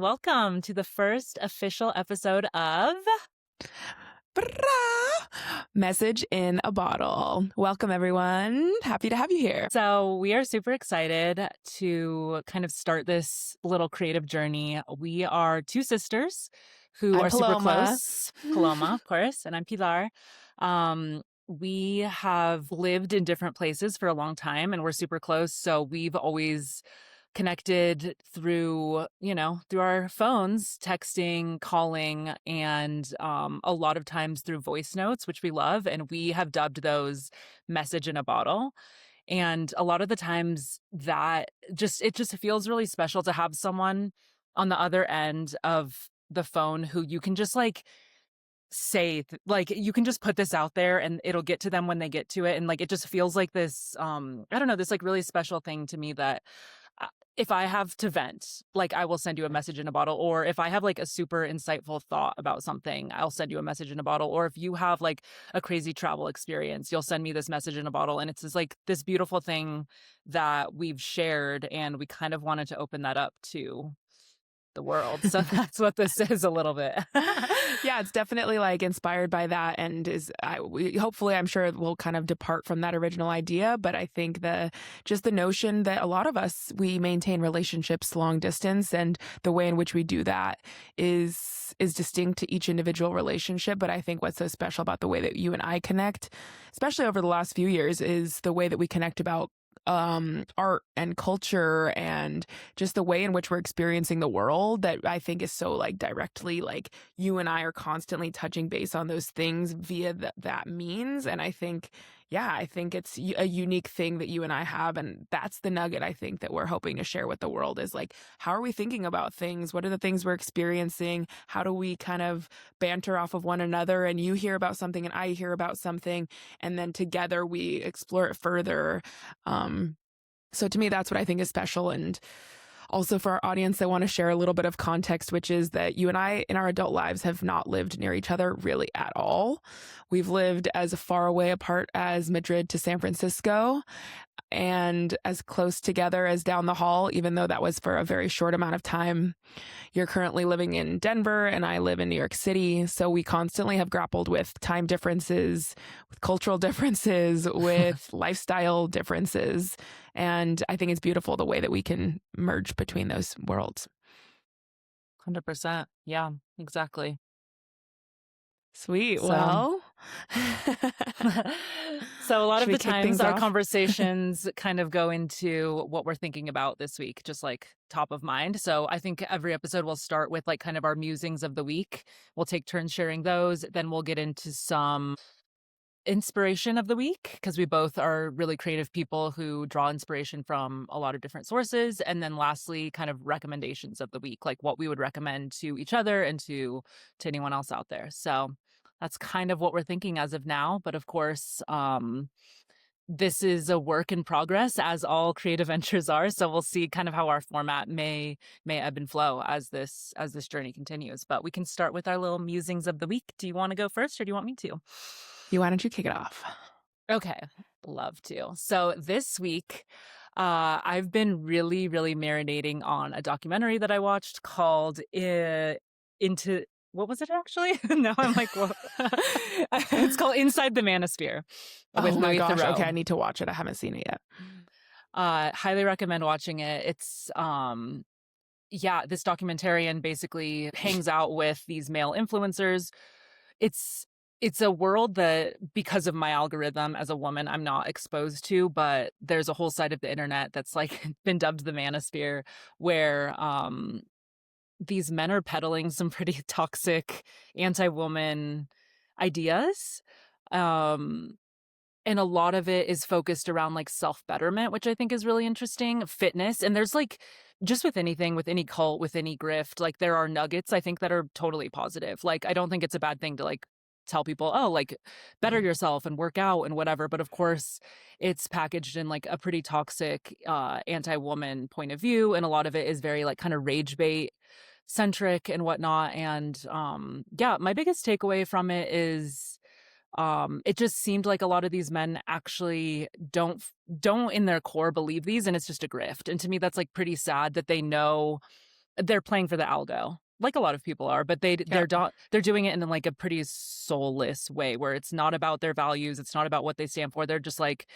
welcome to the first official episode of Message in a Bottle. Welcome, everyone. Happy to have you here. So we are super excited to kind of start this little creative journey. We are two sisters who I'm are super Paloma. close. Paloma, of course, and I'm Pilar. We have lived in different places for a long time and we're super close. So we've always connected through our phones, texting, calling, and a lot of times through voice notes, which we love. And we have dubbed those message in a bottle. And a lot of the times it just feels really special to have someone on the other end of the phone who you can just you can just put this out there and it'll get to them when they get to it. And it just feels like this, I don't know, this really special thing to me that if I have to vent, I will send you a message in a bottle. Or if I have a super insightful thought about something, I'll send you a message in a bottle. Or if you have a crazy travel experience, you'll send me this message in a bottle. And it's just this beautiful thing that we've shared. And we kind of wanted to open that up to the world. So that's what this is a little bit. Yeah, it's definitely inspired by that, and hopefully I'm sure it will kind of depart from that original idea. But I think the notion that a lot of us, we maintain relationships long distance, and the way in which we do that is distinct to each individual relationship. But I think what's so special about the way that you and I connect, especially over the last few years, is the way that we connect about art and culture and just the way in which we're experiencing the world, that I think is so directly you and I are constantly touching base on those things via that means. And I think it's a unique thing that you and I have. And that's the nugget I think that we're hoping to share with the world is how are we thinking about things? What are the things we're experiencing? How do we kind of banter off of one another? And you hear about something and I hear about something, and then together we explore it further. So to me, that's what I think is special. And also for our audience, I want to share a little bit of context, which is that you and I in our adult lives have not lived near each other really at all. We've lived as far away apart as Madrid to San Francisco, and as close together as down the hall, even though that was for a very short amount of time. You're currently living in Denver and I live in New York City. So we constantly have grappled with time differences, with cultural differences, with lifestyle differences. And I think it's beautiful the way that we can merge between those worlds. 100%. Yeah, exactly. Sweet. Well, so a lot of the times our off? Conversations kind of go into what we're thinking about this week, just top of mind. So I think every episode will start with kind of our musings of the week. We'll take turns sharing those. Then we'll get into some inspiration of the week, because we both are really creative people who draw inspiration from a lot of different sources. And then lastly, kind of recommendations of the week, what we would recommend to each other and to anyone else out there. So that's kind of what we're thinking as of now. But of course, this is a work in progress, as all creative ventures are. So we'll see kind of how our format may ebb and flow as this journey continues. But we can start with our little musings of the week. Do you want to go first, or do you want me to? Why don't you kick it off? Okay, love to. So this week, I've been really, really marinating on a documentary that I watched called Into... What was it actually? No, I'm what? It's called Inside the Manosphere. Oh my gosh. Thoreau. Okay, I need to watch it. I haven't seen it yet. Highly recommend watching it. It's, this documentarian basically hangs out with these male influencers. It's a world that, because of my algorithm as a woman, I'm not exposed to, but there's a whole side of the internet that's been dubbed the Manosphere, where these men are peddling some pretty toxic anti-woman ideas. And a lot of it is focused around self-betterment, which I think is really interesting, fitness. And there's just with anything, with any cult, with any grift, there are nuggets, I think, that are totally positive. I don't think it's a bad thing to tell people, better yourself and work out and whatever. But of course, it's packaged in a pretty toxic anti-woman point of view. And a lot of it is very kind of rage bait centric and whatnot. And my biggest takeaway from it is it just seemed like a lot of these men actually don't in their core believe these, and it's just a grift. And to me, that's pretty sad that they know they're playing for the algo, like a lot of people are, but Yep. they're doing it in like a pretty soulless way where it's not about their values, it's not about what they stand for. They're just like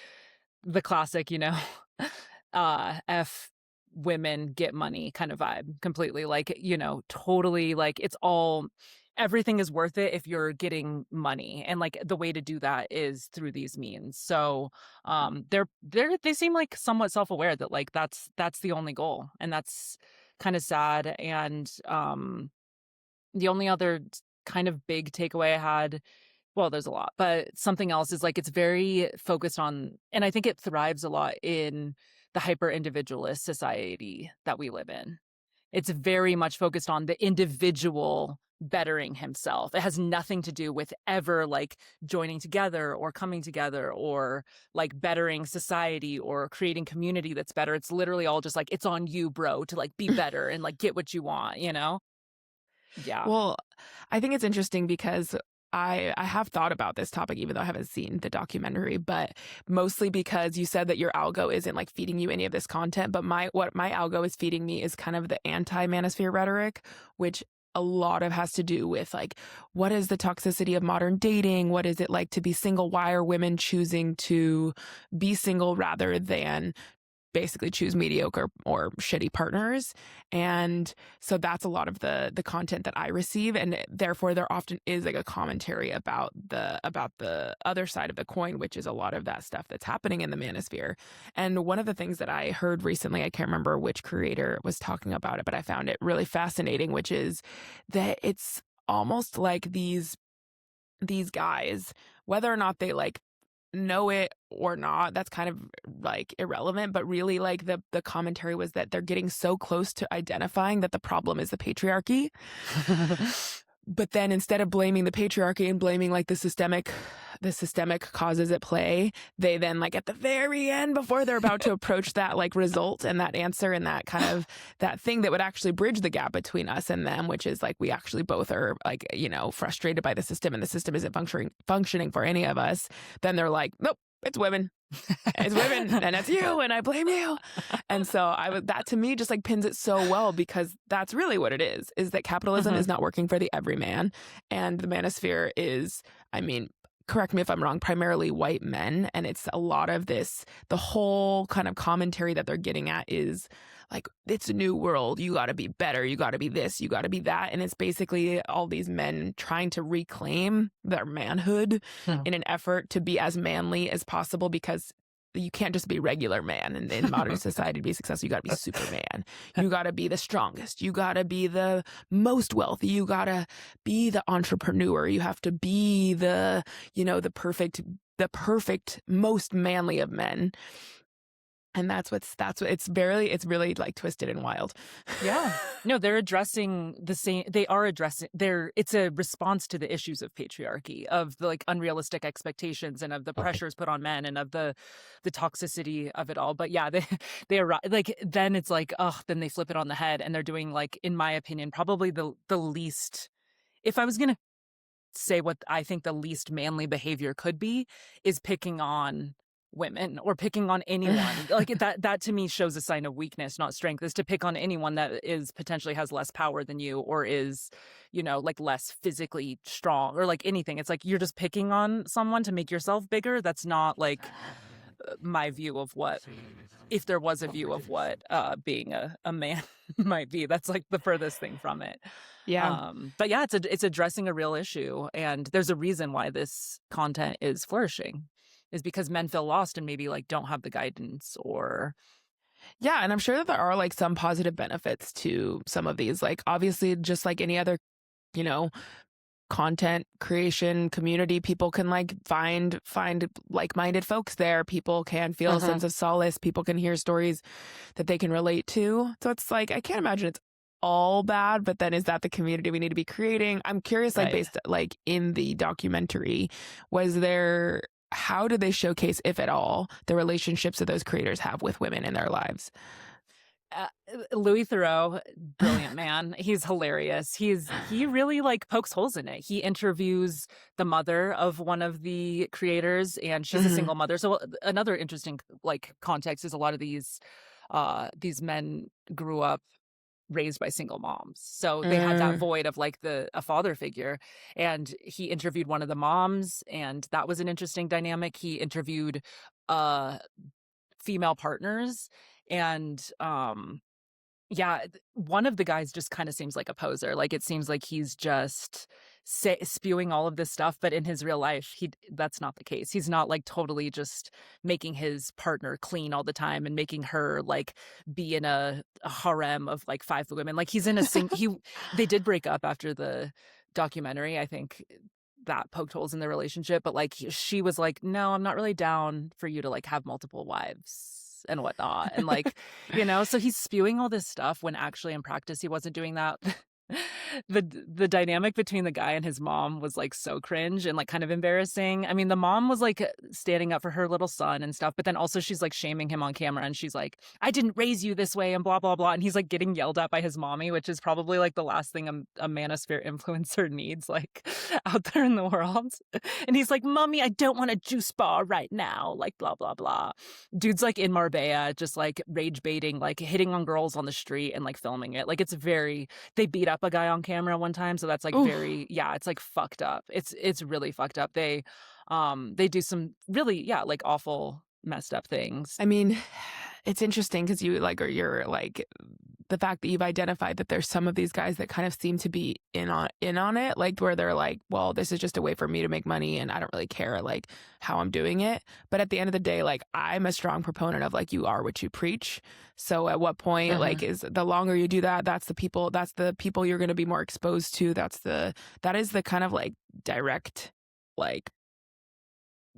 the classic, F women get money kind of vibe completely. Like, totally like it's all everything is worth it if you're getting money. And like the way to do that is through these means. So they seem like somewhat self-aware that like that's the only goal. And that's kind of sad. And the only other kind of big takeaway I had, well, there's a lot, but something else is like it's very focused on, and I think it thrives a lot in the hyper individualist society that we live in. It's very much focused on the individual bettering himself. It has nothing to do with ever like joining together or coming together or like bettering society or creating community that's better. It's literally all just like, it's on you, bro, to like be better and like get what you want, you know? Yeah. Well, I think it's interesting because I have thought about this topic, even though I haven't seen the documentary, but mostly because you said that your algo isn't like feeding you any of this content. But what my algo is feeding me is kind of the anti-manosphere rhetoric, which a lot of has to do with like, what is the toxicity of modern dating? What is it like to be single? Why are women choosing to be single rather than basically choose mediocre or shitty partners? And so that's a lot of the content that I receive, and therefore there often is like a commentary about the other side of the coin, which is a lot of that stuff that's happening in the manosphere. And one of the things that I heard recently, I can't remember which creator was talking about it, but I found it really fascinating, which is that it's almost like these guys, whether or not they like know it or not, that's kind of like irrelevant, but really like the commentary was that they're getting so close to identifying that the problem is the patriarchy. But then instead of blaming the patriarchy and blaming like the systemic causes at play, they then like at the very end, before they're about to approach that like result and that answer and that kind of that thing that would actually bridge the gap between us and them, which is like we actually both are like, frustrated by the system and the system isn't functioning for any of us, then they're like, nope, it's women. It's women and it's you and I blame you. And so that to me just like pins it so well, because that's really what it is that capitalism is not working for the everyman. And the manosphere is, I mean, correct me if I'm wrong, primarily white men. And it's a lot of this, the whole kind of commentary that they're getting at is like, it's a new world. You got to be better. You got to be this. You got to be that. And it's basically all these men trying to reclaim their manhood in an effort to be as manly as possible, because you can't just be regular man in modern society to be successful. You got to be Superman. You got to be the strongest. You got to be the most wealthy. You got to be the entrepreneur. You have to be the perfect, most manly of men. And that's what it's really like twisted and wild. Yeah. No, they're addressing it's a response to the issues of patriarchy, of the like unrealistic expectations and of the pressures put on men and of the toxicity of it all. But yeah, they are like, then it's like, then they flip it on the head and they're doing like, in my opinion, probably the least, if I was going to say what I think the least manly behavior could be, is picking on women or picking on anyone. Like that to me shows a sign of weakness, not strength, is to pick on anyone that is potentially has less power than you or is, like less physically strong or like anything. It's like you're just picking on someone to make yourself bigger. That's not like my view of what, if there was a view of what being a man might be. That's like the furthest thing from it. Yeah. But yeah, it's addressing a real issue, and there's a reason why this content is flourishing, is because men feel lost and maybe like don't have the guidance or. Yeah, and I'm sure that there are like some positive benefits to some of these. Like obviously, just like any other, content creation community, people can like find like-minded folks there. People can feel a sense of solace. People can hear stories that they can relate to. So it's like, I can't imagine it's all bad, but then is that the community we need to be creating? I'm curious, like Right. based like in the documentary, how do they showcase, if at all, the relationships that those creators have with women in their lives? Louis Theroux, brilliant man. He's hilarious. He really like pokes holes in it. He interviews the mother of one of the creators, and she's a single mother. So another interesting like context is a lot of these men grew up raised by single moms. So they had that void of like a father figure. And he interviewed one of the moms, and that was an interesting dynamic. He interviewed female partners, and yeah, one of the guys just kind of seems like a poser. Like it seems like he's just spewing all of this stuff, but in his real life, that's not the case. He's not like totally just making his partner clean all the time and making her like be in a harem of like 5 women. Like he's in a they did break up after the documentary. I think that poked holes in the relationship, but like she was like, no, I'm not really down for you to like have multiple wives and whatnot. And like, so he's spewing all this stuff when actually in practice he wasn't doing that. The dynamic between the guy and his mom was like so cringe and like kind of embarrassing. I mean, the mom was like standing up for her little son and stuff, but then also she's like shaming him on camera, and she's like, I didn't raise you this way and blah blah blah, and he's like getting yelled at by his mommy, which is probably like the last thing a Manosphere influencer needs like out there in the world. And he's like, mommy, I don't want a juice bar right now, like blah blah blah. Dude's like in Marbella just like rage baiting, like hitting on girls on the street and like filming it. Like they beat up a guy on camera one time, so that's like it's like fucked up. It's really fucked up. They do some really like awful messed up things. I mean, it's interesting because you're like the fact that you've identified that there's some of these guys that kind of seem to be in on it, like where they're like, well, this is just a way for me to make money and I don't really care like how I'm doing it. But at the end of the day, like I'm a strong proponent of like you are what you preach. So at what point like is the longer you do that, that's the people you're going to be more exposed to. That is the kind of like direct like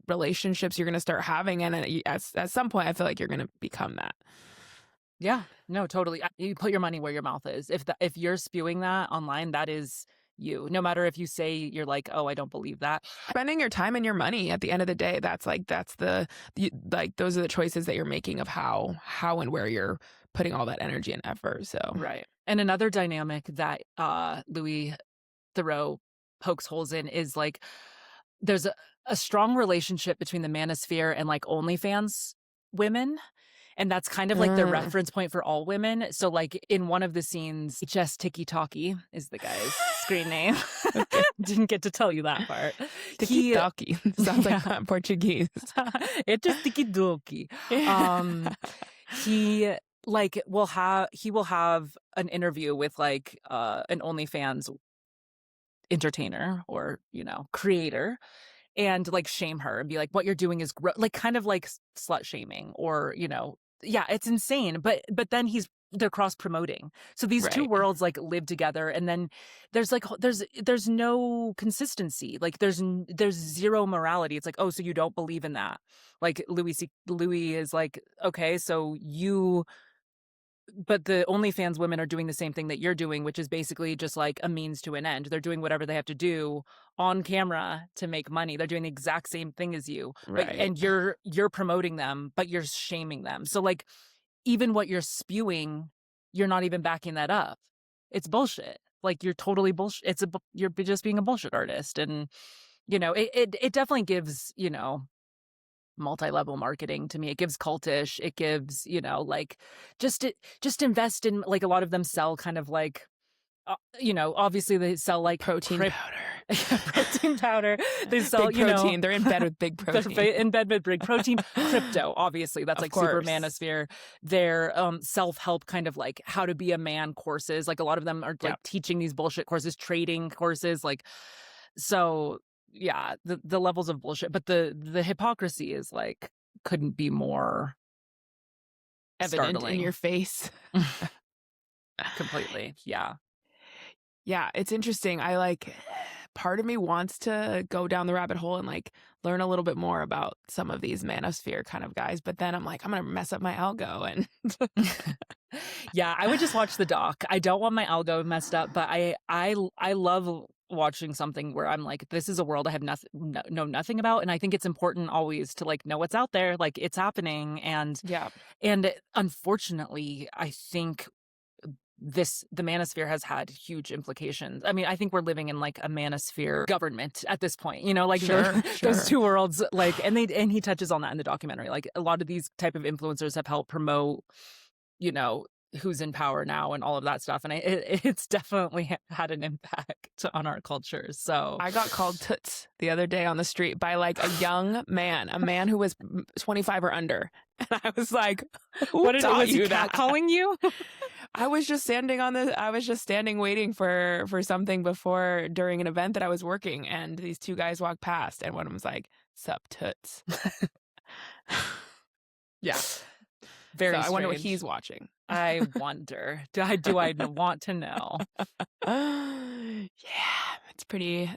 relationships you're going to start having, and at some point I feel like you're going to become that. Yeah, no, totally. You put your money where your mouth is. If you're spewing that online, that is you. No matter if you say you're like, oh, I don't believe that. Spending your time and your money at the end of the day, those are the choices that you're making of how and where you're putting all that energy and effort. So right. And another dynamic that Louis Theroux pokes holes in is like there's a strong relationship between the Manosphere and like OnlyFans women. And that's kind of like the reference point for all women. So like in one of the scenes, Just Tiki Talkie is the guy's screen name. Didn't get to tell you that part. Tiki Talkie sounds like Portuguese. It just Tiki Talkie. He will have an interview with like an OnlyFans entertainer or creator, and like shame her and be like, what you're doing is like kind of like slut shaming or it's insane. But then they're cross promoting, so these two worlds like live together, and then there's no consistency. Like there's zero morality. It's like, oh, so you don't believe in that? Like Louis is like, okay, so but the OnlyFans women are doing the same thing that you're doing, which is basically just like a means to an end. They're doing whatever they have to do on camera to make money. They're doing the exact same thing as you, and you're promoting them, but you're shaming them. So like, even what you're spewing, you're not even backing that up. It's bullshit. Like you're totally bullshit. You're just being a bullshit artist, and it definitely gives multi-level marketing to me. It gives cultish. It gives like just invest in, like, a lot of them sell kind of like obviously they sell like protein powder. Protein powder. They sell big protein. They're in bed with big protein. They're in bed with big protein. Crypto, obviously, that's like super Manosphere. Their self-help kind of like how to be a man courses. Like a lot of them are like teaching these bullshit courses, trading courses, like so. Yeah, the levels of bullshit, but the hypocrisy is like couldn't be more evident startling. In your face. Completely. Yeah, it's interesting. Part of me wants to go down the rabbit hole and like learn a little bit more about some of these Manosphere kind of guys, but then I'm like, I'm gonna mess up my algo. And yeah, I would just watch the doc. I don't want my algo messed up, but I love watching something where I'm like, this is a world I have know nothing about, and I think it's important always to like know what's out there, like it's happening, and unfortunately, I think the Manosphere has had huge implications. I mean, I think we're living in like a Manosphere government at this point, like those two worlds, like, and he touches on that in the documentary. Like a lot of these type of influencers have helped promote, who's in power now and all of that stuff. And it's definitely had an impact on our culture. So I got called toots the other day on the street by like a young man, a man who was 25 or under. And I was like, who taught was you he that? calling you? I was just standing waiting for something during an event that I was working, and these two guys walked past, and one of them was like, "Sup, toots." Yeah. Very so I wonder what strange. he's watching. I wonder. Do I want to know? Yeah, it's pretty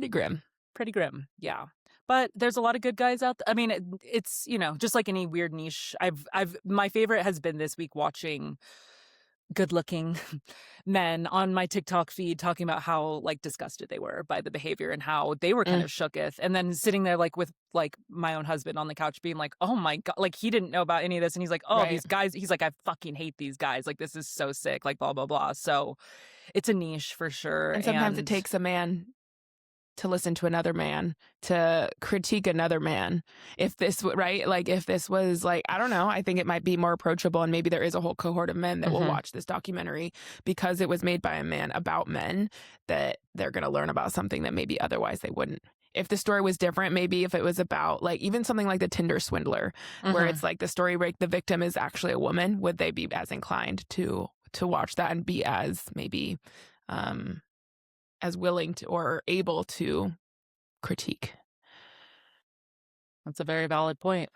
grim. Pretty grim. Yeah. But there's a lot of good guys out there. I mean, it's, just like any weird niche. My favorite has been this week watching good-looking men on my TikTok feed talking about how like disgusted they were by the behavior and how they were kind of shooketh. And then sitting there like with like my own husband on the couch being like, oh my God, like he didn't know about any of this. And he's like, oh, these guys, he's like, I fucking hate these guys. Like, this is so sick, like blah, blah, blah. So it's a niche for sure. And sometimes it takes a man to listen to another man, to critique another man. If this was like, I don't know, I think it might be more approachable, and maybe there is a whole cohort of men that will watch this documentary because it was made by a man about men, that they're going to learn about something that maybe otherwise they wouldn't. If the story was different, maybe if it was about like even something like the Tinder swindler, where it's like the story where the victim is actually a woman, would they be as inclined to watch that and be as maybe as willing to or able to critique? That's a very valid point.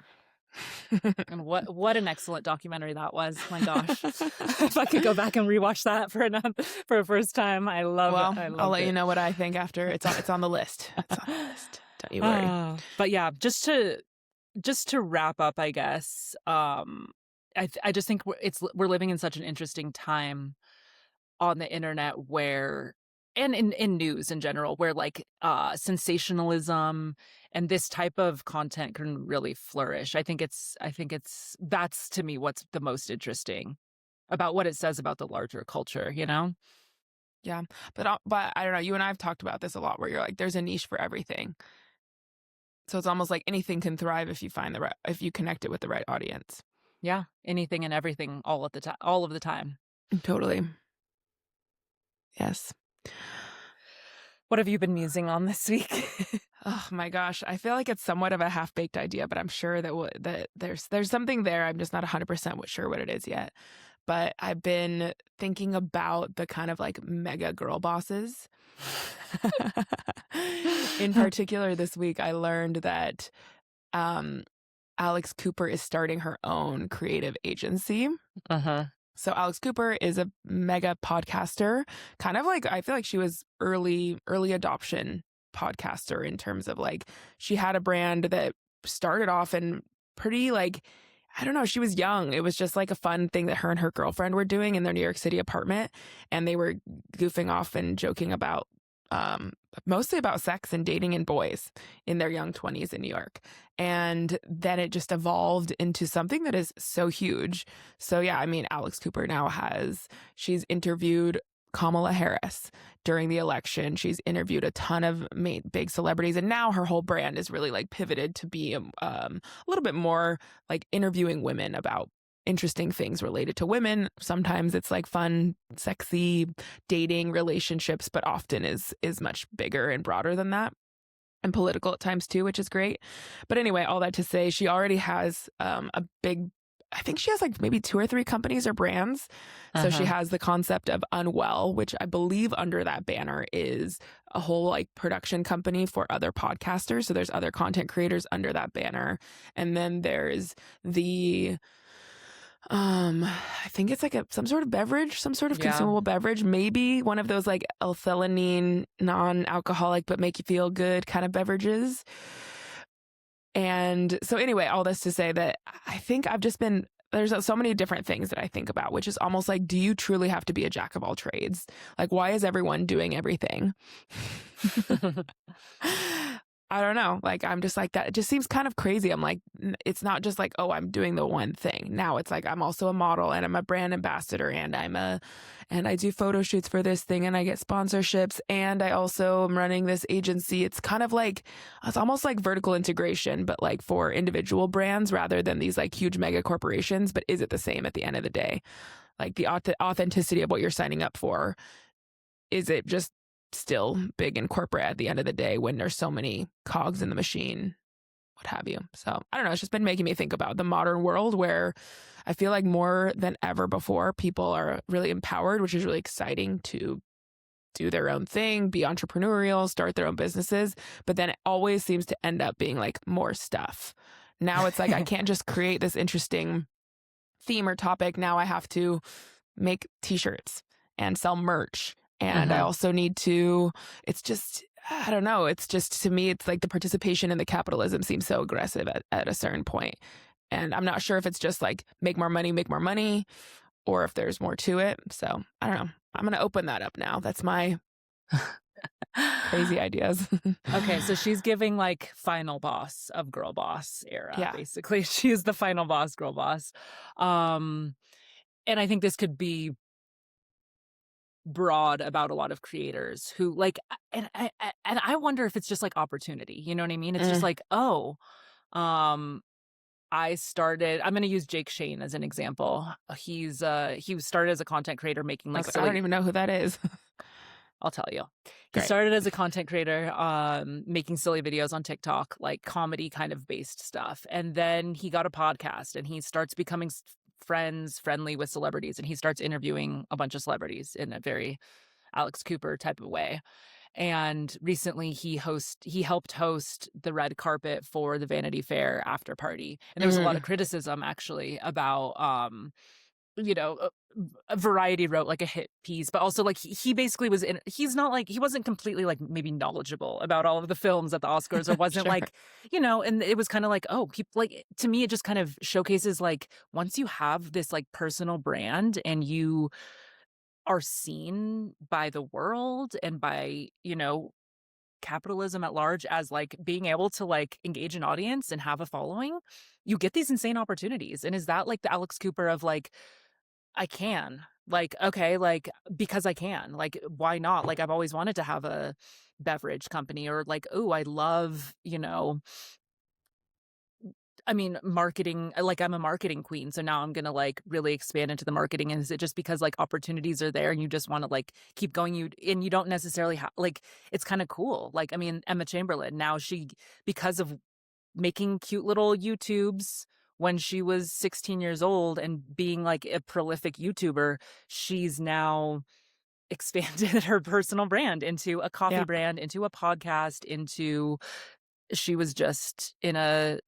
And what an excellent documentary that was. My gosh. If I could go back and rewatch that for a first time, I love it. I'll let you know what I think after. It's on the list. It's on the list. Don't you worry. But yeah, just to wrap up, I guess, I just think we're living in such an interesting time on the internet where, and in news in general, where like sensationalism and this type of content can really flourish. I think that's to me what's the most interesting about what it says about the larger culture, Yeah, but I don't know. You and I have talked about this a lot, where you're like, there's a niche for everything. So it's almost like anything can thrive if you connect it with the right audience. Yeah, anything and everything all of the time. Totally. Yes. What have you been musing on this week? Oh my gosh, I feel like it's somewhat of a half-baked idea, but I'm sure that there's something there. I'm just not 100% sure what it is yet. But I've been thinking about the kind of like mega girl bosses. In particular, this week I learned that Alex Cooper is starting her own creative agency. So Alex Cooper is a mega podcaster, kind of like, I feel like she was early adoption podcaster in terms of like, she had a brand that started off in pretty like, I don't know, she was young. It was just like a fun thing that her and her girlfriend were doing in their New York City apartment. And they were goofing off and joking about mostly about sex and dating and boys in their young 20s in New York. And then it just evolved into something that is so huge. So yeah, I mean, Alex Cooper now she's interviewed Kamala Harris during the election. She's interviewed a ton of big celebrities. And now her whole brand is really like pivoted to be a little bit more like interviewing women about interesting things related to women. Sometimes it's like fun, sexy dating relationships, but often is much bigger and broader than that, and political at times too, which is great. But anyway, all that to say, she already has I think she has like maybe 2 or 3 companies or brands. So she has the concept of Unwell, which I believe under that banner is a whole like production company for other podcasters. So there's other content creators under that banner. And then there's the I think it's like some sort of beverage, some sort of consumable beverage, maybe one of those like L-theanine, non-alcoholic, but make you feel good kind of beverages. And so anyway, all this to say that I think there's so many different things that I think about, which is almost like, do you truly have to be a jack of all trades? Like, why is everyone doing everything? I don't know. Like, I'm just like that. It just seems kind of crazy. I'm like, it's not just like, oh, I'm doing the one thing. Now it's like, I'm also a model and I'm a brand ambassador and and I do photo shoots for this thing and I get sponsorships and I also am running this agency. It's kind of like, it's almost like vertical integration, but like for individual brands rather than these like huge mega corporations. But is it the same at the end of the day? Like the authenticity of what you're signing up for, is it just still big and corporate at the end of the day when there's so many cogs in the machine, what have you? So I don't know. It's just been making me think about the modern world where I feel like more than ever before, people are really empowered, which is really exciting to do their own thing, be entrepreneurial, start their own businesses. But then it always seems to end up being like more stuff. Now it's like I can't just create this interesting theme or topic. Now I have to make t-shirts and sell merch. And I also need to, it's just, I don't know. It's just, to me, it's like the participation in the capitalism seems so aggressive at a certain point. And I'm not sure if it's just like make more money, or if there's more to it. So I don't know. I'm going to open that up now. That's my crazy ideas. Okay, so she's giving like final boss of girl boss era, Yeah. basically. She's the final boss, girl boss. And I think this could be broad about a lot of creators who like, and I wonder if it's just like opportunity. You know what I mean? It's just like, oh, I'm going to use Jake Shane as an example. He started as a content creator making like I don't even know who that is. I'll tell you. He Great. started as a content creator, making silly videos on TikTok, like comedy kind of based stuff. And then he got a podcast and he starts becoming friendly with celebrities. And he starts interviewing a bunch of celebrities in a very Alex Cooper type of way. And recently he helped host the red carpet for the Vanity Fair after party. And there was a lot of criticism actually about, Variety wrote like a hit piece, but also like he basically he wasn't completely like maybe knowledgeable about all of the films at the Oscars, or wasn't Sure. like, and it was kind of like, oh, people, like, to me, it just kind of showcases like once you have this like personal brand and you are seen by the world and by, capitalism at large as like being able to like engage an audience and have a following, you get these insane opportunities. And is that like the Alex Cooper of like, I can, like, okay, like, because I can, like, why not? Like, I've always wanted to have a beverage company, or like, oh, I love, marketing, like I'm a marketing queen. So now I'm going to like really expand into the marketing. And is it just because like opportunities are there and you just want to like keep going, and you don't necessarily have, like, it's kind of cool. Like, I mean, Emma Chamberlain, now because of making cute little YouTubes when she was 16 years old and being like a prolific YouTuber, she's now expanded her personal brand into a coffee brand, into a podcast, she was just in a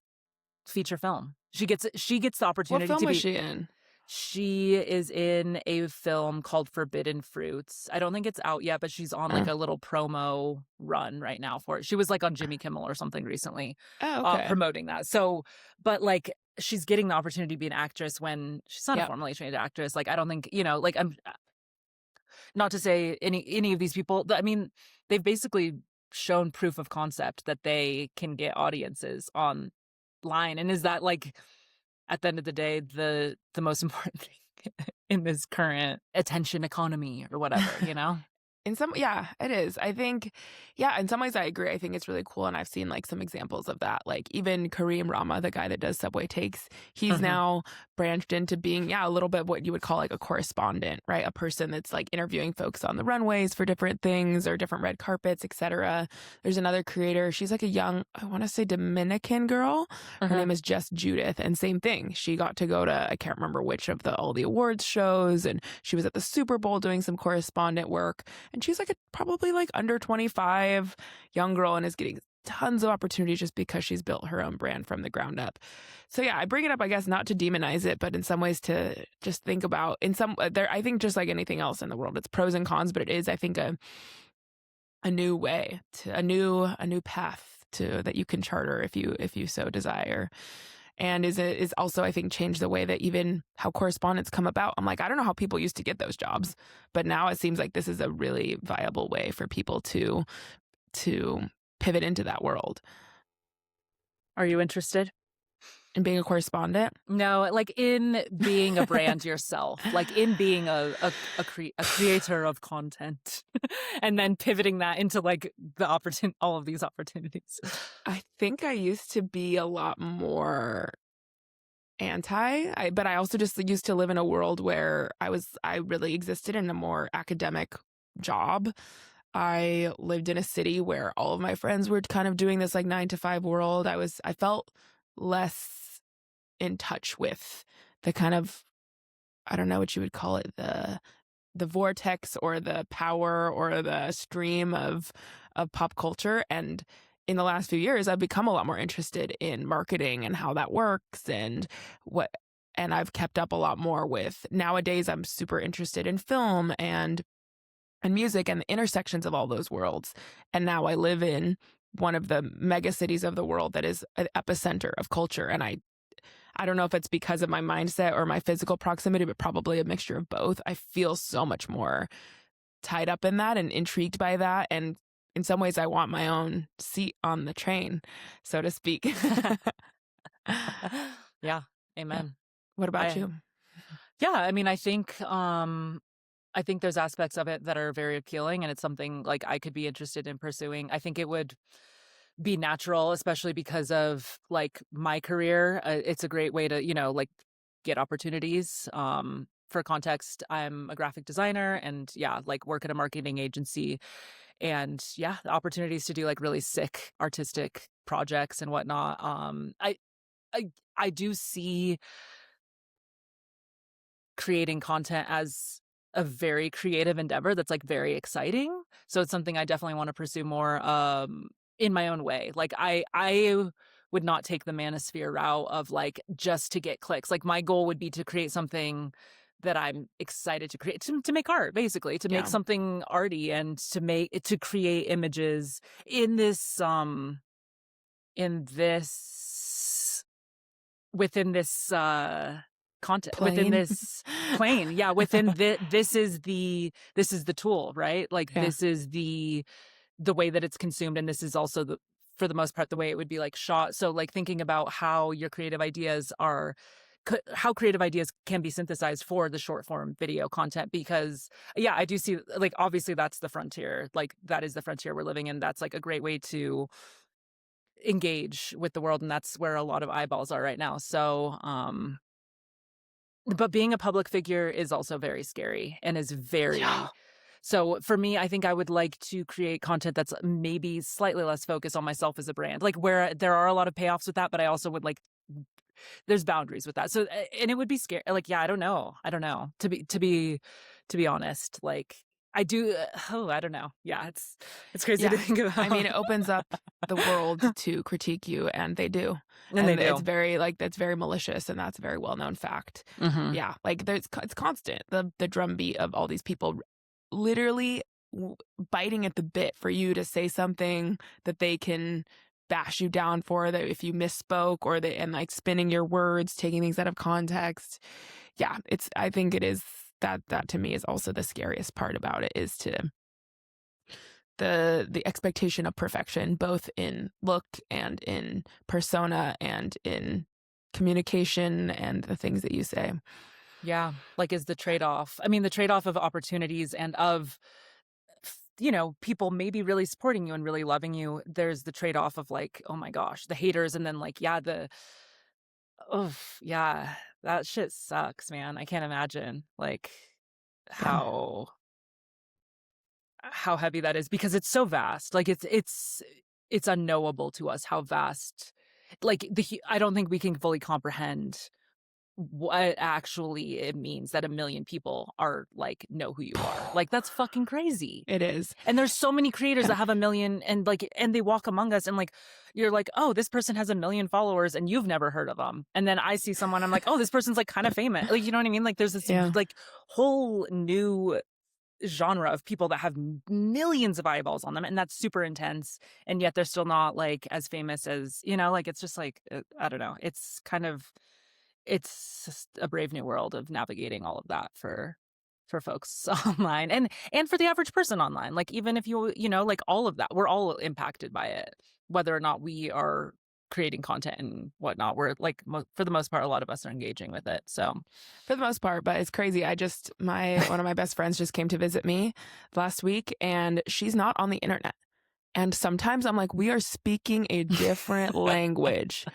feature film. She gets the opportunity What film to was be. she in? She is in a film called Forbidden Fruits. I don't think it's out yet, but she's on like a little promo run right now for it. She was like on Jimmy Kimmel or something recently, promoting that. So, but like she's getting the opportunity to be an actress when she's not a formally trained actress. Like, I don't think, like, I'm not to say any of these people, I mean, they've basically shown proof of concept that they can get audiences online. And is that like, at the end of the day, the most important thing in this current attention economy or whatever, It is. I think, in some ways I agree. I think it's really cool. And I've seen like some examples of that. Like even Kareem Rama, the guy that does Subway Takes, he's now branched into being, a little bit what you would call like a correspondent, right? A person that's like interviewing folks on the runways for different things or different red carpets, etc. There's another creator. She's like a young, I want to say Dominican girl. Her name is Just Judith. And same thing. She got to go to, I can't remember which of all the awards shows. And she was at the Super Bowl doing some correspondent work. And she's like probably like under 25 young girl and is getting tons of opportunities just because she's built her own brand from the ground up. So I bring it up, I guess, not to demonize it, but in some ways to just think about I think just like anything else in the world, it's pros and cons, but it is, I think, a new way to a new path that you can charter if you so desire. And is also, I think, changed the way that even how correspondents come about. I'm like, I don't know how people used to get those jobs, but now it seems like this is a really viable way for people to pivot into that world. Are you interested? And being a correspondent? No, like in being a brand yourself, like in being a creator of content, and then pivoting that into like all of these opportunities. I think I used to be a lot more but I also just used to live in a world where I really existed in a more academic job. I lived in a city where all of my friends were kind of doing this like 9 to 5 world. I felt less in touch with the kind of, I don't know what you would call it, the vortex or the power or the stream of pop culture. And in the last few years, I've become a lot more interested in marketing and how that works and I've kept up a lot more with, nowadays I'm super interested in film and music and the intersections of all those worlds. And now I live in one of the mega cities of the world that is an epicenter of culture. And I don't know if it's because of my mindset or my physical proximity, but probably a mixture of both. I feel so much more tied up in that and intrigued by that. And in some ways, I want my own seat on the train, so to speak. Yeah, Yeah. amen. What about you? Yeah, I mean, I think there's aspects of it that are very appealing, and it's something like I could be interested in pursuing. I think it would be natural, especially because of like my career. It's a great way to, like get opportunities. For context, I'm a graphic designer and like work at a marketing agency, and the opportunities to do like really sick artistic projects and whatnot. I I do see creating content as a very creative endeavor that's like very exciting. So it's something I definitely want to pursue more in my own way. Like I would not take the Manosphere route of like just to get clicks. Like my goal would be to create something that I'm excited to create, to make art, basically, to make Yeah. something arty and to create images in this within this content, within Plain. this plane. Yeah, within this is the tool, right? Like Yeah. this is the way that it's consumed, and this is also for the most part the way it would be like shot. So like thinking about how creative ideas can be synthesized for the short form video content, because I do see, like, obviously that's the frontier, like that is the frontier we're living in. That's like a great way to engage with the world, and that's where a lot of eyeballs are right now. So but being a public figure is also very scary and is very Yeah. so for me, I think I would like to create content that's maybe slightly less focused on myself as a brand, like where there are a lot of payoffs with that, but I also would like, there's boundaries with that. So, and it would be scary. Like, I don't know. To be honest, like I do. I don't know. Yeah, it's crazy to Yeah. think about. I mean, it opens up the world to critique you, and they do. And they do. It's very that's very malicious, and that's a very well-known fact. Mhm. Yeah, like it's constant. The drumbeat of all these people literally biting at the bit for you to say something that they can bash you down for, that if you misspoke, and like spinning your words, taking things out of context. Yeah, I think it is that to me is also the scariest part about it, is to the expectation of perfection, both in look and in persona and in communication and the things that you say. Yeah, like is the trade-off. I mean, the trade-off of opportunities and of people maybe really supporting you and really loving you. There's the trade-off of like, oh my gosh, the haters, and then like, oh yeah, that shit sucks, man. I can't imagine like Yeah. how heavy that is, because it's so vast. Like it's unknowable to us how vast. Like I don't think we can fully comprehend what actually it means that a million people are like know who you are. Like that's fucking crazy. It is. And there's so many creators Yeah. that have a million, and like, and they walk among us, and like, you're like, oh, this person has 1 million followers and you've never heard of them. And then I see someone, I'm like, oh, this person's like kind of famous. Like, you know what I mean? Like there's this like whole new genre of people that have millions of eyeballs on them, and that's super intense. And yet they're still not like as famous as, like, it's just like, I don't know. It's just a brave new world of navigating all of that for for folks online and for the average person online. Like, even if like all of that, we're all impacted by it, whether or not we are creating content and whatnot. We're like, for the most part, a lot of us are engaging with it. So For the most part, but it's crazy. One of my best friends just came to visit me last week, and she's not on the internet. And sometimes I'm like, we are speaking a different language.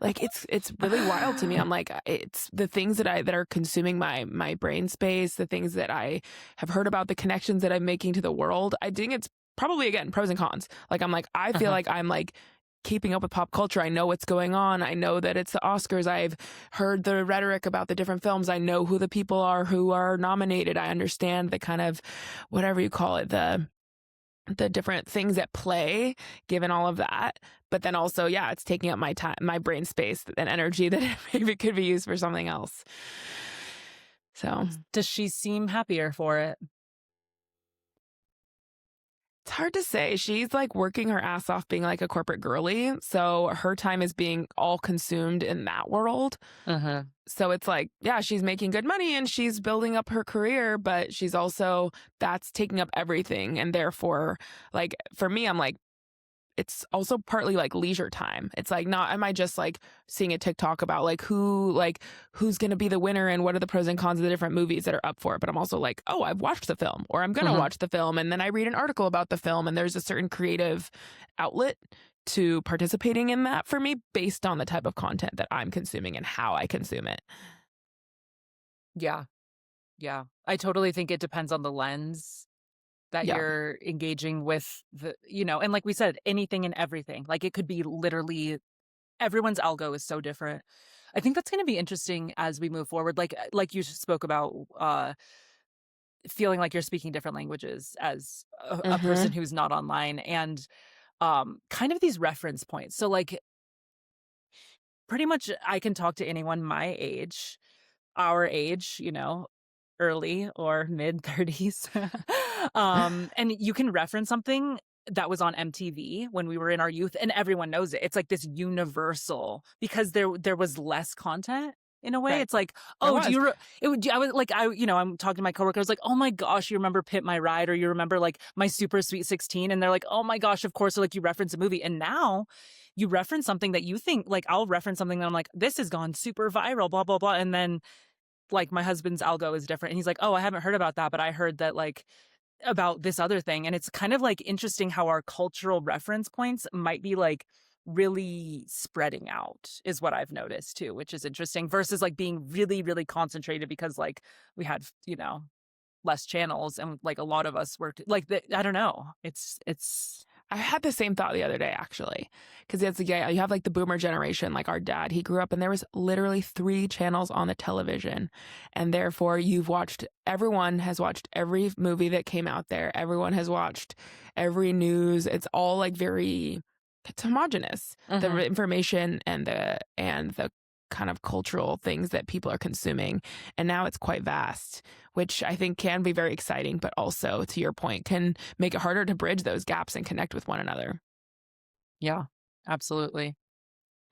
Like, it's really wild to me. I'm like, it's the things that are consuming my brain space, the things that I have heard about, the connections that I'm making to the world. I think it's probably, again, pros and cons. Like, I'm like, I feel like I'm like keeping up with pop culture. I know what's going on. I know that it's the Oscars. I've heard the rhetoric about the different films. I know who the people are who are nominated. I understand the kind of, whatever you call it, the different things at play, given all of that. But then also, yeah, it's taking up my time, my brain space and energy that maybe could be used for something else. So does she seem happier for it? it's hard to say. She's like working her ass off being like a corporate girly. So her time is being all consumed in that world. So it's like, yeah, she's making good money and she's building up her career, but she's also, that's taking up everything. And therefore, like, for me, I'm like, it's also partly like leisure time. It's like, not, am I just like seeing a TikTok about who's going to be the winner and what are the pros and cons of the different movies that are up for it. But I'm also like, oh, I've watched the film, or I'm going to watch the film. And then I read an article about the film, and there's a certain creative outlet to participating in that for me based on the type of content that I'm consuming and how I consume it. Yeah. Yeah. I totally think it depends on the lens that you're engaging with, and like we said, anything and everything. Like, it could be literally, everyone's algo is so different. I think that's going to be interesting as we move forward. Like you spoke about, feeling like you're speaking different languages as a person who's not online, and kind of these reference points. So like, pretty much I can talk to anyone my age, our age, early or mid 30s. And you can reference something that was on MTV when we were in our youth, and everyone knows it. It's like this universal, because there was less content in a way. Right. It's like, oh, I'm talking to my coworkers, like, oh my gosh, you remember Pimp My Ride, or you remember like My Super Sweet 16? And they're like, oh my gosh, of course. So like, you reference a movie, and now you reference something that you think, like, I'll reference something that I'm like, this has gone super viral, blah, blah, blah. And then like, my husband's algo is different, and he's like, oh, I haven't heard about that, but I heard that like about this other thing. And it's kind of like interesting how our cultural reference points might be like really spreading out, is what I've noticed too, which is interesting, versus like being really, really concentrated, because like we had, less channels, and like a lot of us worked like I don't know. It's I had the same thought the other day, actually, because you have like the boomer generation, like our dad. He grew up and there was literally 3 channels on the television, and therefore everyone has watched every movie that came out there. Everyone has watched every news. It's all like it's homogenous. The information and the kind of cultural things that people are consuming, and now it's quite vast, which I think can be very exciting, but also, to your point, can make it harder to bridge those gaps and connect with one another. Yeah, absolutely.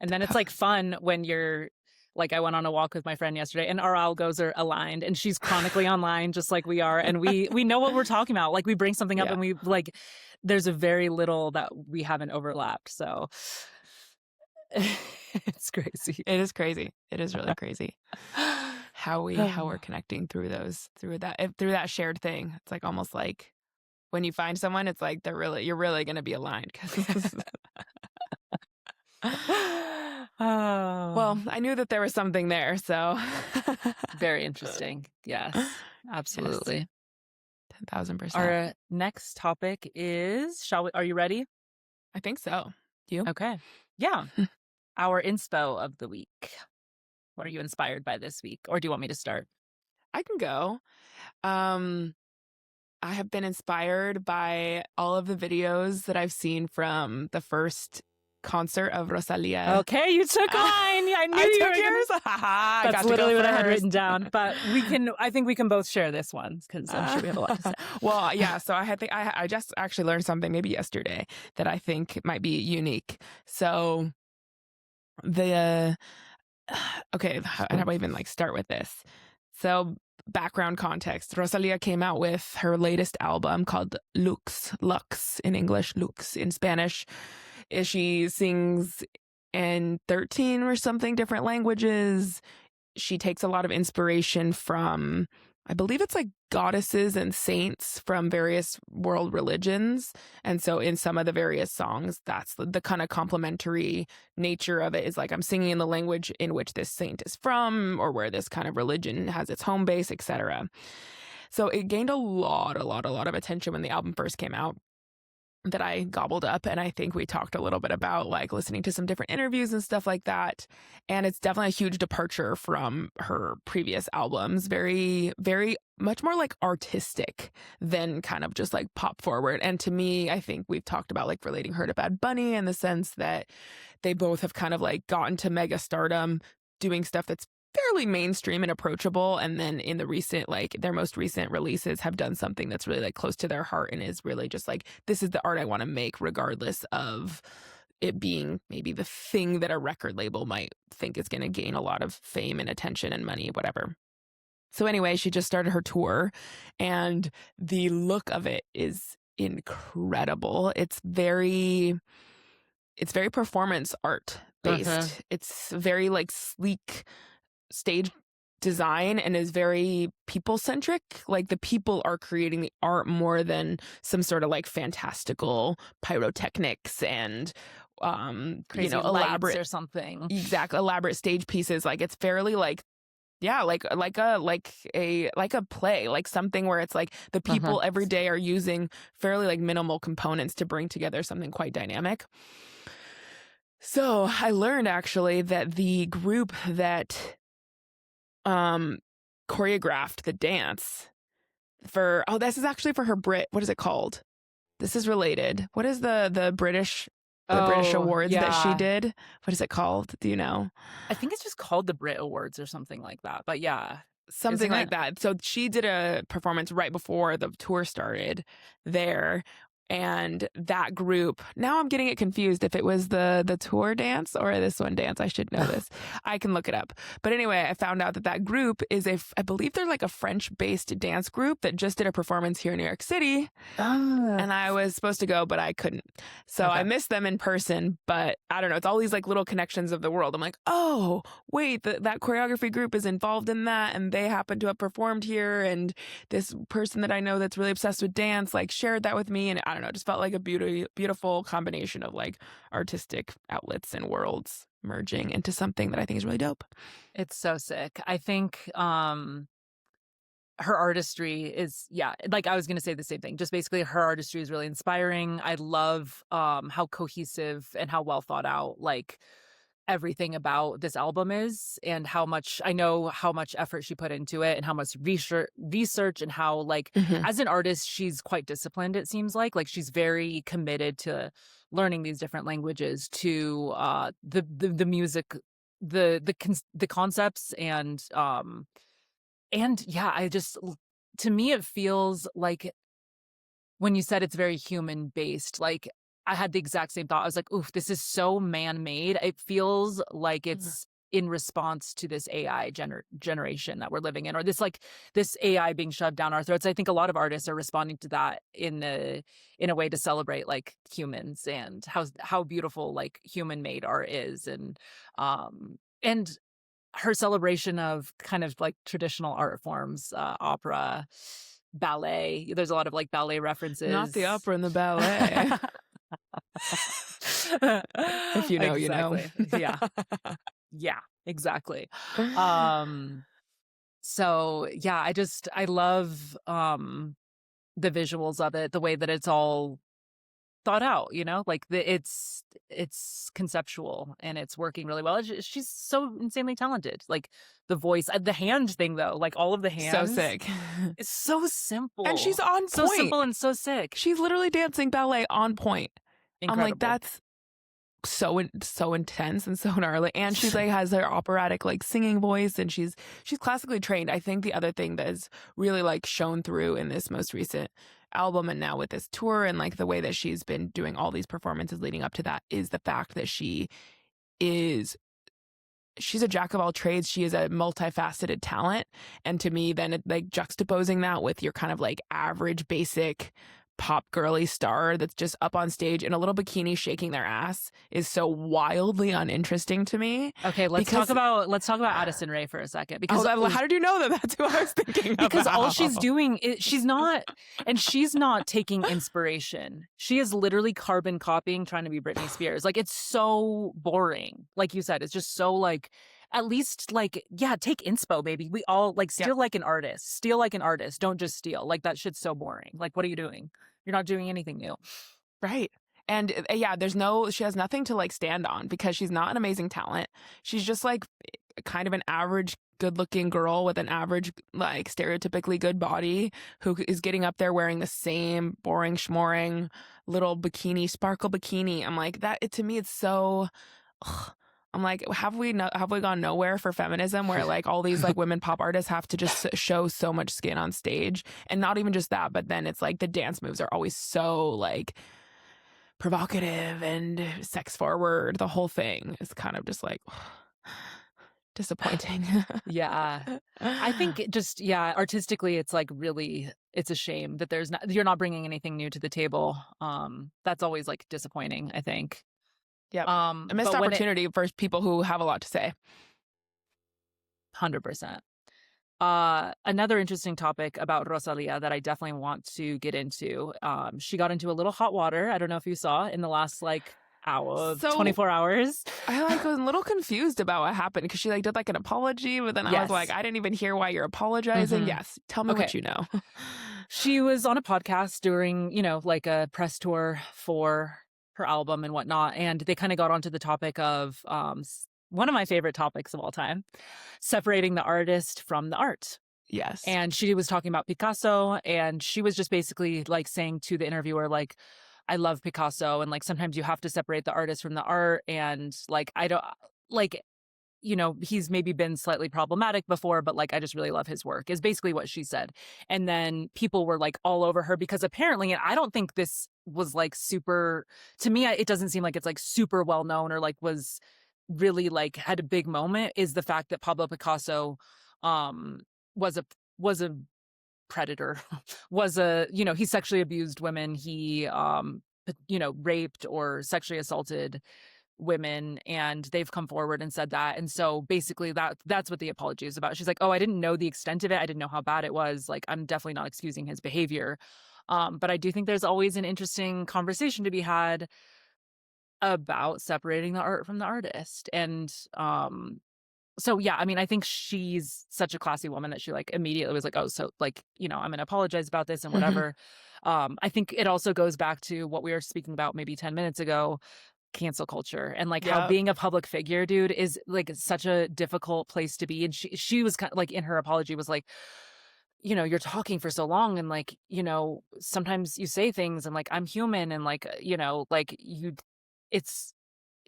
And then it's like fun when you're like, I went on a walk with my friend yesterday, and our algos are aligned, and she's chronically online just like we are, and we know what we're talking about. Like, we bring something up, and we like, there's a very little that we haven't overlapped. So it's crazy. It is crazy. It is really crazy how we're connecting through that shared thing. It's like almost like when you find someone, it's like you're really going to be aligned. Well, I knew that there was something there, so very interesting. Yes, absolutely. Yes. 10,000%. Our next topic is, are you ready? I think so. You? Okay. Yeah. Our inspo of the week. What are you inspired by this week? Or do you want me to start? I can go. I have been inspired by all of the videos that I've seen from the first concert of Rosalía. Okay, you took mine. Yeah, I knew you were yours. That's literally what I had written down. But I think we can both share this one, because I'm sure we have a lot to say. Well, yeah. So I just actually learned something maybe yesterday that I think might be unique. So okay, how do I even like start with this? So background context, Rosalía came out with her latest album called Lux in English, Lux in Spanish. She sings in 13 or something different languages. She takes a lot of inspiration from, I believe it's like goddesses and saints from various world religions. And so in some of the various songs, that's the kind of complementary nature of it, is like I'm singing in the language in which this saint is from, or where this kind of religion has its home base, etc. So it gained a lot of attention when the album first came out, that I gobbled up. And I think we talked a little bit about like listening to some different interviews and stuff like that. And it's definitely a huge departure from her previous albums. Very, very much more like artistic than kind of just like pop forward. And to me, I think we've talked about like relating her to Bad Bunny in the sense that they both have kind of like gotten to mega stardom doing stuff that's fairly mainstream and approachable, and then in the recent, like their most recent releases, have done something that's really like close to their heart and is really just like, this is the art I want to make, regardless of it being maybe the thing that a record label might think is going to gain a lot of fame and attention and money, whatever. So anyway, she just started her tour, and the look of it is incredible. It's very performance art based. It's very like sleek stage design and is very people centric. Like the people are creating the art more than some sort of like fantastical pyrotechnics and crazy elaborate or something. Exactly, elaborate stage pieces. Like it's fairly like, yeah, like a play, like something where it's like the people every day are using fairly like minimal components to bring together something quite dynamic. So I learned actually that the group that choreographed the dance for, this is actually for her what is it called? This is related. What is the British awards that she did? What is it called? Do you know? I think it's just called the Brit Awards or something like that. But yeah. Something like that. So she did a performance right before the tour started there. And that group, now I'm getting it confused if it was the tour dance or this one dance. I should know this. I can look it up. But anyway, I found out that group is I believe they're like a French-based dance group that just did a performance here in New York City. And I was supposed to go, but I couldn't. So I missed them in person. But I don't know. It's all these like little connections of the world. I'm like, oh, wait, that choreography group is involved in that. And they happen to have performed here. And this person that I know that's really obsessed with dance like shared that with me. And I don't know, it just felt like a beautiful combination of like artistic outlets and worlds merging into something that I think is really dope. It's so sick. I think her artistry is, like I was going to say the same thing. Just basically her artistry is really inspiring. I love how cohesive and how well thought out like everything about this album is, and how much effort she put into it, and how much research and how like as an artist she's quite disciplined. It seems like she's very committed to learning these different languages, to the music, the concepts, and I just, to me it feels like when you said it's very human based, like I had the exact same thought. I was like, oof, this is so man-made. It feels like it's in response to this AI generation that we're living in, or this AI being shoved down our throats. I think a lot of artists are responding to that in a way to celebrate like humans and how beautiful like human-made art is, and her celebration of kind of like traditional art forms, opera, ballet. There's a lot of like ballet references. Not the opera and the ballet. If you know, exactly. You know. Yeah, exactly. So yeah, I love the visuals of it, the way that it's all thought out, like it's conceptual and it's working really well. She's so insanely talented. Like the voice, the hand thing though, like all of the hands, so sick. It's so simple, and she's on point. So simple and so sick. She's literally dancing ballet on point. Incredible. I'm like, that's so intense and so gnarly. And she's like has her operatic like singing voice, and she's classically trained. I think the other thing that is really like shown through in this most recent album and now with this tour and like the way that she's been doing all these performances leading up to that is the fact that she is she's a jack of all trades. She is a multifaceted talent. And to me, then like juxtaposing that with your kind of like average basic pop girly star that's just up on stage in a little bikini shaking their ass is so wildly uninteresting to me. Okay, let's talk about Addison Rae for a second, because how did you know that that's who I was thinking because about? all she's doing is she's not taking inspiration. She is literally carbon copying, trying to be Britney Spears. Like, it's so boring. Like you said, it's just so like, at least like, yeah, take inspo, baby. We all like steal like an artist. Steal like an artist. Don't just steal. Like, that shit's so boring. Like, what are you doing? You're not doing anything new. Right. And yeah, she has nothing to like stand on because she's not an amazing talent. She's just like kind of an average good looking girl with an average, like stereotypically good body who is getting up there wearing the same boring schmoring little bikini, sparkle bikini. I'm like, that, to me, it's so, ugh. I'm like, have we gone nowhere for feminism where like all these like women pop artists have to just show so much skin on stage? And not even just that, but then it's like the dance moves are always so like provocative and sex forward. The whole thing is kind of just like disappointing. Yeah. I think artistically it's like really, it's a shame that you're not bringing anything new to the table. That's always like disappointing, I think. Yep. A missed opportunity for people who have a lot to say. 100%. Another interesting topic about Rosalía that I definitely want to get into. She got into a little hot water. I don't know if you saw in the last like 24 hours. I like was a little confused about what happened because she like did like an apology, but then I was like, I didn't even hear why you're apologizing. Mm-hmm. Yes, tell me what you know. She was on a podcast during, like a press tour for her album and whatnot, and they kind of got onto the topic of one of my favorite topics of all time, separating the artist from the art. Yes. And she was talking about Picasso, and she was just basically like saying to the interviewer, like, I love Picasso, and like sometimes you have to separate the artist from the art, and like I don't like, he's maybe been slightly problematic before, but like I just really love his work, is basically what she said. And then people were like all over her because apparently, and I don't think this was like super, to me it doesn't seem like it's like super well known or like was really like had a big moment, is the fact that Pablo Picasso was a predator, he sexually abused women, he raped or sexually assaulted women, and they've come forward and said that. And so basically that's what the apology is about. She's like, I didn't know the extent of it, I didn't know how bad it was, like I'm definitely not excusing his behavior, but I do think there's always an interesting conversation to be had about separating the art from the artist. And so yeah, I mean, I think she's such a classy woman that she like immediately was like, so like, I'm gonna apologize about this and whatever. I think it also goes back to what we were speaking about maybe 10 minutes ago, cancel culture, and like how being a public figure, dude, is like such a difficult place to be. And she was kind of like, in her apology was like, you're talking for so long, and like, sometimes you say things, and like I'm human, and like, like it's,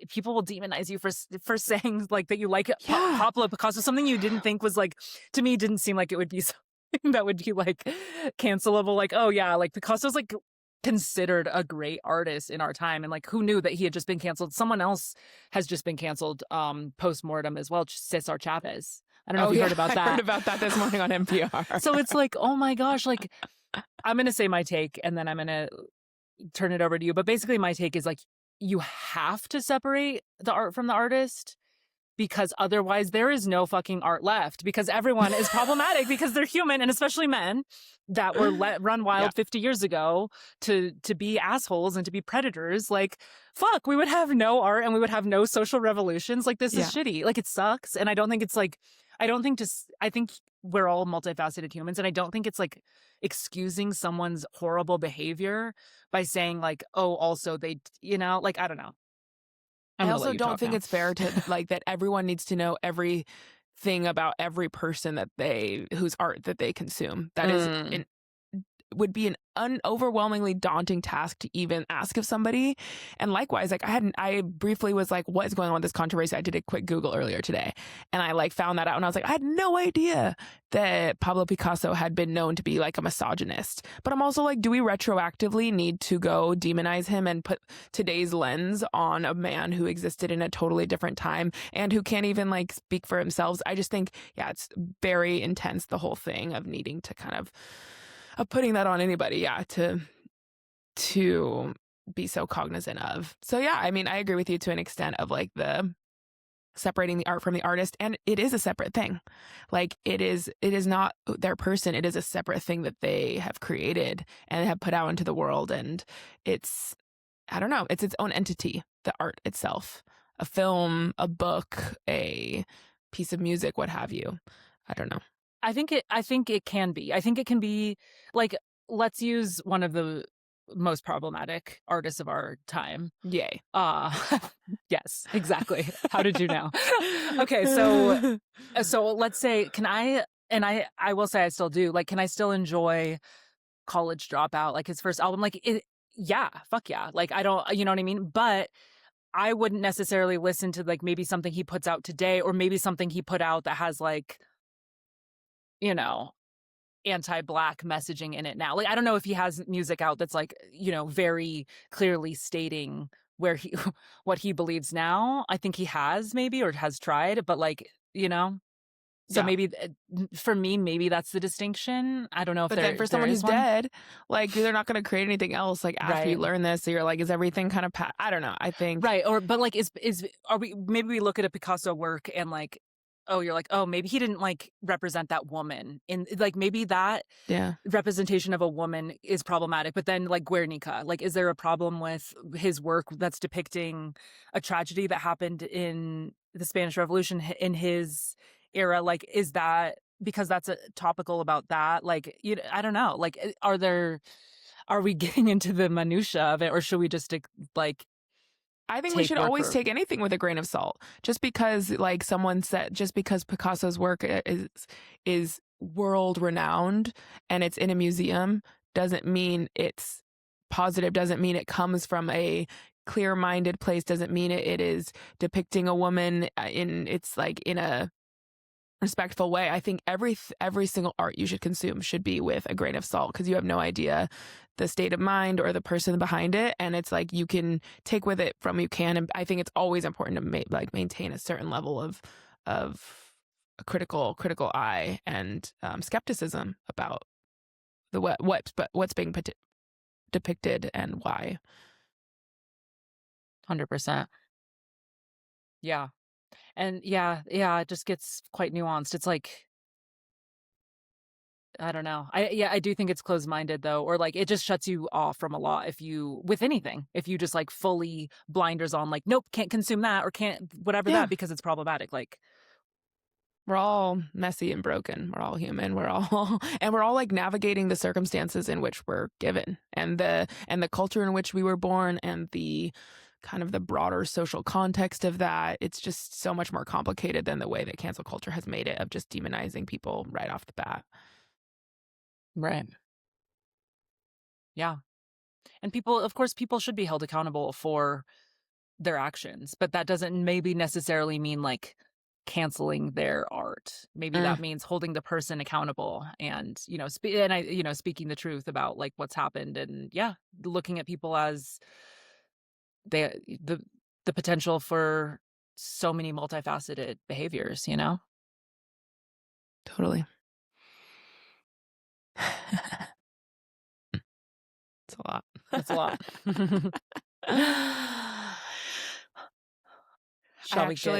people will demonize you for saying like that you like Pablo Picasso, something you didn't think was like, to me didn't seem like it would be something that would be like cancelable. Like, oh yeah, like Picasso's like considered a great artist in our time, and like who knew that he had just been canceled? Someone else has just been canceled post-mortem as well, Cesar Chavez. I don't know if you heard about that. I heard about that this morning on NPR. So it's like, oh my gosh, like I'm gonna say my take and then I'm gonna turn it over to you, but basically my take is like, you have to separate the art from the artist, because otherwise there is no fucking art left, because everyone is problematic because they're human, and especially men that were run wild 50 years ago to be assholes and to be predators. Like, fuck, we would have no art and we would have no social revolutions. Like, this is shitty. Like, it sucks. And I don't think it's like, I think we're all multifaceted humans, and I don't think it's like excusing someone's horrible behavior by saying like, oh, also they, like, I don't know. I also don't think it's fair to like that everyone needs to know everything about every person whose art that they consume. That is would be an overwhelmingly daunting task to even ask of somebody. And likewise, like I briefly was like, what is going on with this controversy? I did a quick Google earlier today, and I like found that out, and I was like, I had no idea that Pablo Picasso had been known to be like a misogynist. But I'm also like, do we retroactively need to go demonize him and put today's lens on a man who existed in a totally different time and who can't even like speak for himself? I just think, yeah, it's very intense, the whole thing of needing to kind of putting that on anybody, yeah, to be so cognizant of. So yeah, I mean, I agree with you to an extent of like the separating the art from the artist, and it is a separate thing. Like it is not their person, it is a separate thing that they have created and have put out into the world, and it's, I don't know, it's its own entity, the art itself, a film, a book, a piece of music, what have you. I don't know. I think it can be. I think it can be like, let's use one of the most problematic artists of our time. Yay. Yes, exactly. How did you know? Okay, so let's say, can I, and I will say I still do, like, can I still enjoy College Dropout, like his first album? Like, yeah, fuck yeah. Like, I don't, you know what I mean? But I wouldn't necessarily listen to like maybe something he puts out today, or maybe something he put out that has like, you know, anti-Black messaging in it now. Like, I don't know if he has music out that's like, you know, very clearly stating where he, what he believes now. I think he has maybe, or has tried, but like, you know, so Yeah. maybe for me, maybe that's the distinction. I don't know if But then for someone who's dead, like they're not going to create anything else. Like after you learn this, so you're like, is everything kind of I don't know. I think right. Or but like are we, maybe we look at a Picasso work and like, oh, you're like, oh, maybe he didn't like represent that woman in, like, maybe that representation of a woman is problematic. But then like Guernica, like, is there a problem with his work that's depicting a tragedy that happened in the Spanish Revolution in his era? Like, is that because that's a topical about that? Like, you know, I don't know. Like, are we getting into the minutia of it, or should we just like, I think we should always take anything with a grain of salt. Just because, like someone said, just because Picasso's work is world renowned and it's in a museum doesn't mean it's positive. Doesn't mean it comes from a clear-minded place. Doesn't mean it is depicting a woman in a respectful way. I think every single art you should consume should be with a grain of salt, because you have no idea the state of mind or the person behind it, and it's like you can take with it from you can. And I think it's always important to maintain a certain level of a critical eye and skepticism about the what's being depicted and why. 100%. Yeah. And yeah, it just gets quite nuanced. It's like, I don't know. I do think it's closed-minded though, or like it just shuts you off from a lot with anything. If you just like fully blinders on, like, nope, can't consume that, or can't whatever that because it's problematic. Like, we're all messy and broken. We're all human. We're all like navigating the circumstances in which we're given, and the culture in which we were born, and the kind of the broader social context of that. It's just so much more complicated than the way that cancel culture has made it, of just demonizing people right off the bat. right. Yeah. And of course, people should be held accountable for their actions, but that doesn't maybe necessarily mean like canceling their art. Maybe that means holding the person accountable, and, you know, speaking the truth about like what's happened, and looking at people as the potential for so many multifaceted behaviors, you know? Totally. It's a lot. It's a lot.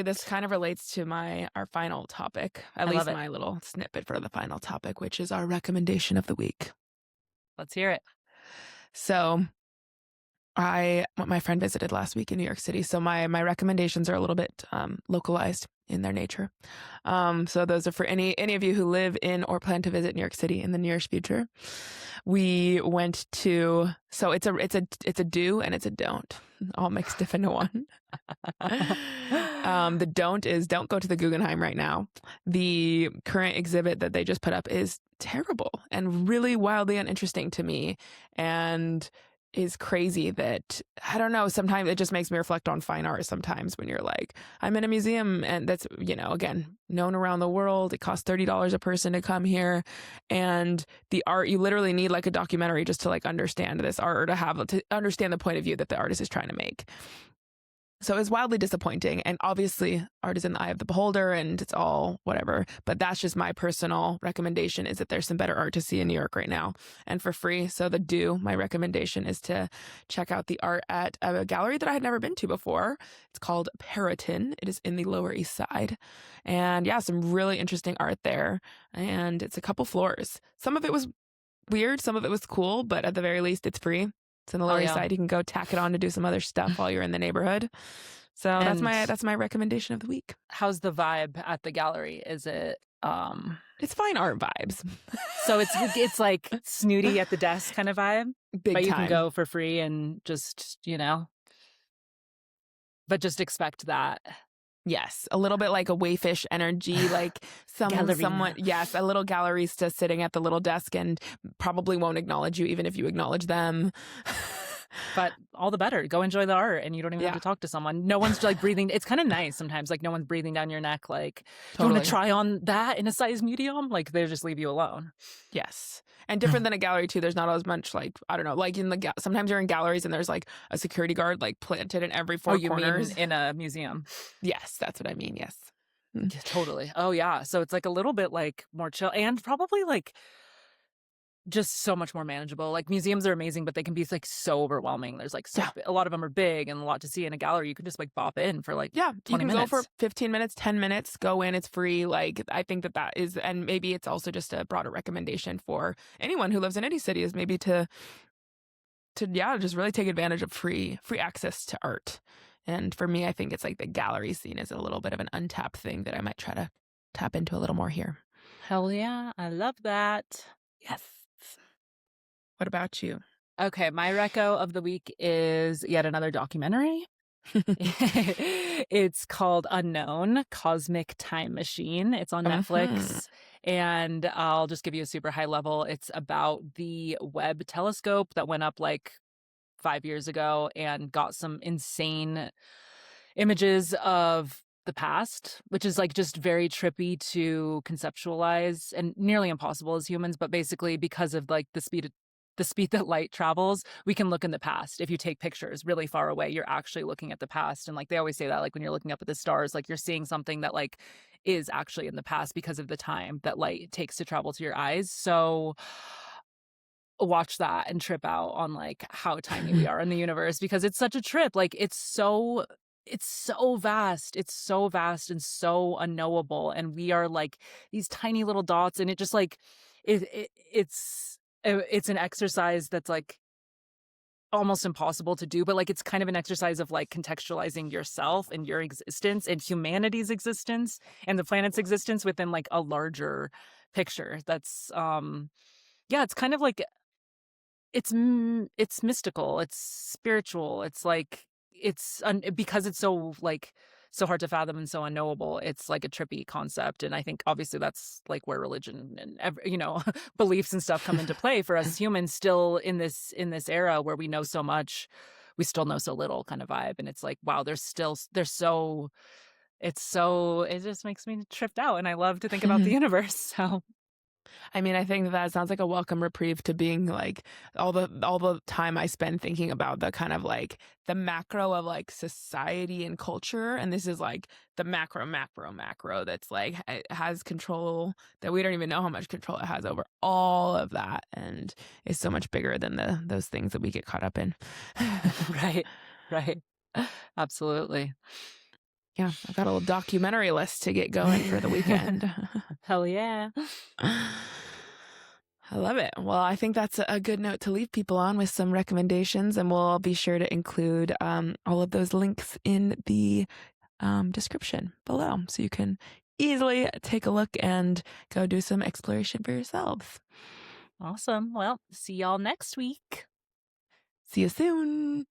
This kind of relates to our final topic, at least my little snippet for the final topic, which is our recommendation of the week. Let's hear it. So my friend visited last week in New York City, so my recommendations are a little bit localized in their nature. So those are for any of you who live in or plan to visit New York City in the nearest future. We went to, so it's a do and it's a don't, all mixed up into one. The don't go to the Guggenheim right now. The current exhibit that they just put up is terrible and really wildly uninteresting to me, and is crazy that, I don't know, sometimes it just makes me reflect on fine art sometimes when you're like, I'm in a museum and that's, again, known around the world. It costs $30 a person to come here. And the art, you literally need like a documentary just to like understand this art, or to understand the point of view that the artist is trying to make. So it's wildly disappointing. And obviously, art is in the eye of the beholder and it's all whatever. But that's just my personal recommendation, is that there's some better art to see in New York right now and for free. So my recommendation is to check out the art at a gallery that I had never been to before. It's called Perrotin. It is in the Lower East Side. And yeah, some really interesting art there. And it's a couple floors. Some of it was weird. Some of it was cool. But at the very least, it's free. It's in the Lower East Side. You can go tack it on to do some other stuff while you're in the neighborhood. So that's my recommendation of the week. How's the vibe at the gallery? Is it It's fine art vibes. So it's like snooty at the desk kind of vibe? Big but you time. can go for free and just, but just expect that. Yes, a little bit like a wayfish energy, like someone, yes, a little gallerista sitting at the little desk and probably won't acknowledge you even if you acknowledge them. But all the better. Go enjoy the art and you don't even have to talk to someone. No one's like breathing. It's kind of nice sometimes. Like no one's breathing down your neck. Like, do you want to try on that in a size medium? Like they just leave you alone. Yes. And different than a gallery too. There's not as much like, I don't know, like sometimes you're in galleries and there's like a security guard like planted in every four corners. Mean in a museum? Yes, that's what I mean. Yes. Yeah, totally. Oh yeah. So it's like a little bit like more chill and probably like just so much more manageable. Like museums are amazing, but they can be like so overwhelming. There's like a lot of them are big and a lot to see. In a gallery, you can just like bop in for like 20 you can minutes. Go for 15 minutes, 10 minutes, go in, it's free. Like I think that is, and maybe it's also just a broader recommendation for anyone who lives in any city, is maybe to just really take advantage of free access to art. And for me, I think it's like the gallery scene is a little bit of an untapped thing that I might try to tap into a little more here. Hell yeah. I love that. Yes. What about you? Okay, my reco of the week is yet another documentary. It's called Unknown: Cosmic Time Machine. It's on Netflix. And I'll just give you a super high level. It's about the Webb telescope that went up like 5 years ago and got some insane images of the past, which is like just very trippy to conceptualize and nearly impossible as humans. But basically, because of like the speed that light travels, we can look in the past. If you take pictures really far away, you're actually looking at the past. And like they always say that, like when you're looking up at the stars, like you're seeing something that like is actually in the past because of the time that light takes to travel to your eyes. So watch that and trip out on like how tiny we are in the universe, because it's such a trip. Like it's so vast. It's so vast and so unknowable. And we are like these tiny little dots. And it just like, it's an exercise that's like almost impossible to do, but like it's kind of an exercise of like contextualizing yourself and your existence and humanity's existence and the planet's existence within like a larger picture. That's it's kind of like it's mystical, it's spiritual, it's like because it's so like so hard to fathom and so unknowable. It's like a trippy concept. And I think obviously that's like where religion and beliefs and stuff come into play for us humans still in this era where we know so much, we still know so little kind of vibe. And it's like, wow, it just makes me tripped out. And I love to think about the universe. So I mean, I think that sounds like a welcome reprieve to being like all the time I spend thinking about the kind of like the macro of like society and culture. And this is like the macro that's like, it has control that we don't even know how much control it has over all of that. And is so much bigger than those things that we get caught up in. Right. Absolutely. Yeah, I've got a little documentary list to get going for the weekend. Hell yeah. I love it. Well, I think that's a good note to leave people on with some recommendations, and we'll be sure to include all of those links in the description below, so you can easily take a look and go do some exploration for yourselves. Awesome. Well, see y'all next week. See you soon.